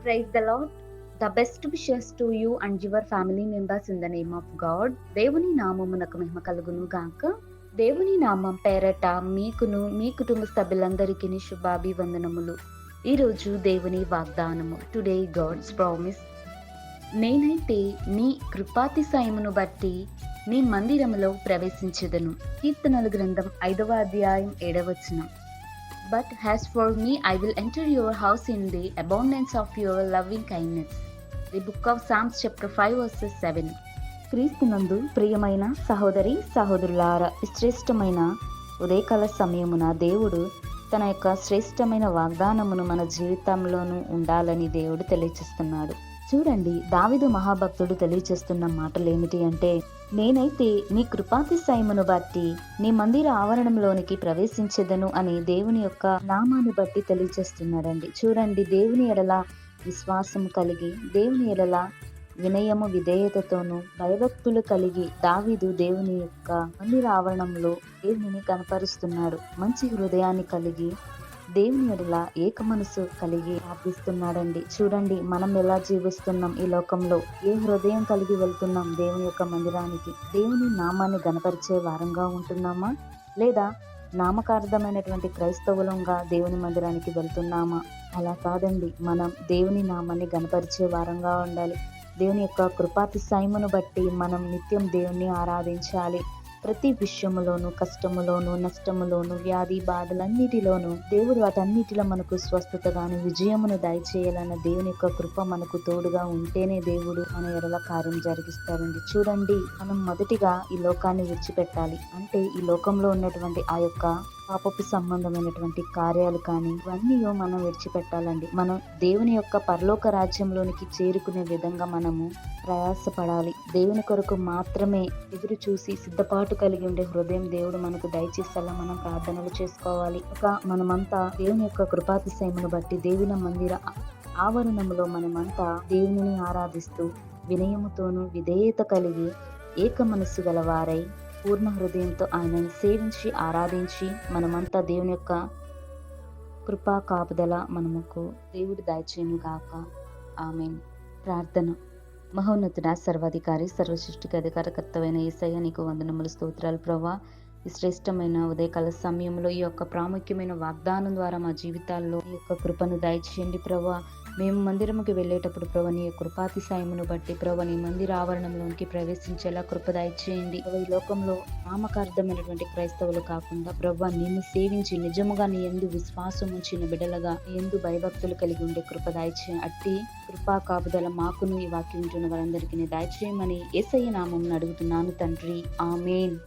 Praise the Lord. The best wishes to you and your family members in the name of God. దేవుని నామమునకు మహిమ కలుగును గాక. దేవుని నామం పేరట మీకును మీ కుటుంబ సభ్యులందరికీ శుభాభివందనములు. ఈరోజు దేవుని వాగ్దానము. Today God's promise. నేనైతే నీ కృపాతిశయమును బట్టి నీ మందిరములో ప్రవేశించెదను. కీర్తనల గ్రంథం 5వ అధ్యాయం 7వ వచనం. But as for me, I will enter your house in the abundance of your loving kindness. The book of Psalms chapter 5 verses 7. క్రీస్తునందు ప్రియమైన సహోదరి సహోదరులారా, శ్రేష్టమైన ఉదయకాల సమయమున దేవుడు తన యొక్క శ్రేష్టమైన వాగ్దానమును మన జీవితంలోనూ ఉండాలని దేవుడు తెలియచేస్తున్నాడు. చూడండి, దావీదు మహాభక్తుడు తెలియచేస్తున్న మాటలు ఏమిటి అంటే, నేనైతే నీ కృపాతిశయమును బట్టి నీ మందిర ఆవరణంలోనికి ప్రవేశించెదను అని దేవుని యొక్క నామాన్ని బట్టి తెలియచేస్తున్నాడండి. చూడండి, దేవుని ఎడల విశ్వాసము కలిగి, దేవుని ఎడల వినయము విధేయతతోనూ భయభక్తులు కలిగి దావీదు దేవుని యొక్క మందిర ఆవరణంలో దేవునిని కనపరుస్తున్నాడు. మంచి హృదయాన్ని కలిగి దేవుని ఎడల ఏక మనసు కలిగి ప్రార్థిస్తున్నాడండి. చూడండి, మనం ఎలా జీవిస్తున్నాం ఈ లోకంలో, ఏ హృదయం కలిగి వెళ్తున్నాం దేవుని యొక్క మందిరానికి? దేవుని నామాన్ని గణపరిచే వారంగా ఉంటున్నామా, లేదా నామకార్థమైనటువంటి క్రైస్తవులంగా దేవుని మందిరానికి వెళ్తున్నామా? అలా కాదండి, మనం దేవుని నామాన్ని గణపరిచే వారంగా ఉండాలి. దేవుని యొక్క కృపాతిశయమును బట్టి మనం నిత్యం దేవుణ్ణి ఆరాధించాలి. ప్రతి విషయములోను, కష్టములోను, నష్టములోను, వ్యాధి బాధలన్నిటిలోనూ దేవుడు వాటన్నిటిలో మనకు స్వస్థత గాని విజయమును దయచేయాలన్న దేవుని యొక్క కృప మనకు తోడుగా ఉంటేనే దేవుడు మన ఎడల కార్యం జరిగిస్తారండి. చూడండి, మనం మొదటిగా ఈ లోకాన్ని విడిచిపెట్టాలి. అంటే ఈ లోకంలో ఉన్నటువంటి ఆ యొక్క పాపపు సంబంధమైనటువంటి కార్యాలు కానీ ఇవన్నీ మనం విడిచిపెట్టాలండి. మనం దేవుని యొక్క పరలోక రాజ్యంలోనికి చేరుకునే విధంగా మనము ప్రయాసపడాలి. దేవుని కొరకు మాత్రమే ఎదురు చూసి సిద్ధపాటు కలిగి ఉండే హృదయం దేవుడు మనకు దయచేసేలా మనం ప్రార్థనలు చేసుకోవాలి. మనమంతా దేవుని యొక్క కృపాతిశయమును బట్టి దేవుని మందిర ఆవరణంలో మనమంతా దేవునిని ఆరాధిస్తూ వినయముతోనూ విధేయత కలిగి ఏక మనస్సు గలవారై పూర్ణ హృదయంతో ఆయనను సేవించి ఆరాధించి మనమంతా దేవుని యొక్క కృపా కాపుదల మనముకు దేవుడు దయచేయును గాక. ఆమేన్. ప్రార్థన. మహోన్నతుడా, సర్వాధికారి, సర్వసృష్టికి అధికారకర్తవైన యేసయ్య, నీకు వందనములు, స్తోత్రాలు ప్రభా. ఈ శ్రేష్టమైన ఉదయకాల సమయంలో ఈ యొక్క ప్రాముఖ్యమైన వాగ్దానం ద్వారా మా జీవితాల్లో ఈ యొక్క కృపను దయచేయండి ప్రభా. మేము మందిరముకి వెళ్ళేటప్పుడు ప్రభా, నీ కృపాతిశయమును బట్టి ప్రభా, నీ మందిర ఆవరణంలోనికి ప్రవేశించేలా కృప దయచేయండి. ఈ లోకంలో నామకార్థమైనటువంటి క్రైస్తవులు కాకుండా ప్రభా, నిన్ను సేవించి నిజముగా నీ యందు విశ్వాసం ఉంచిన బిడ్డలుగా నీ యందు భయభక్తులు కలిగి ఉండే కృప దయచేయండి. అట్టి కృపా కాపుదల మాకును ఈ వాక్యం వింటున్న వారందరికీ దయచేయమని యేసయ్య నామమున అడుగుతున్నాను తండ్రి. ఆమేన్.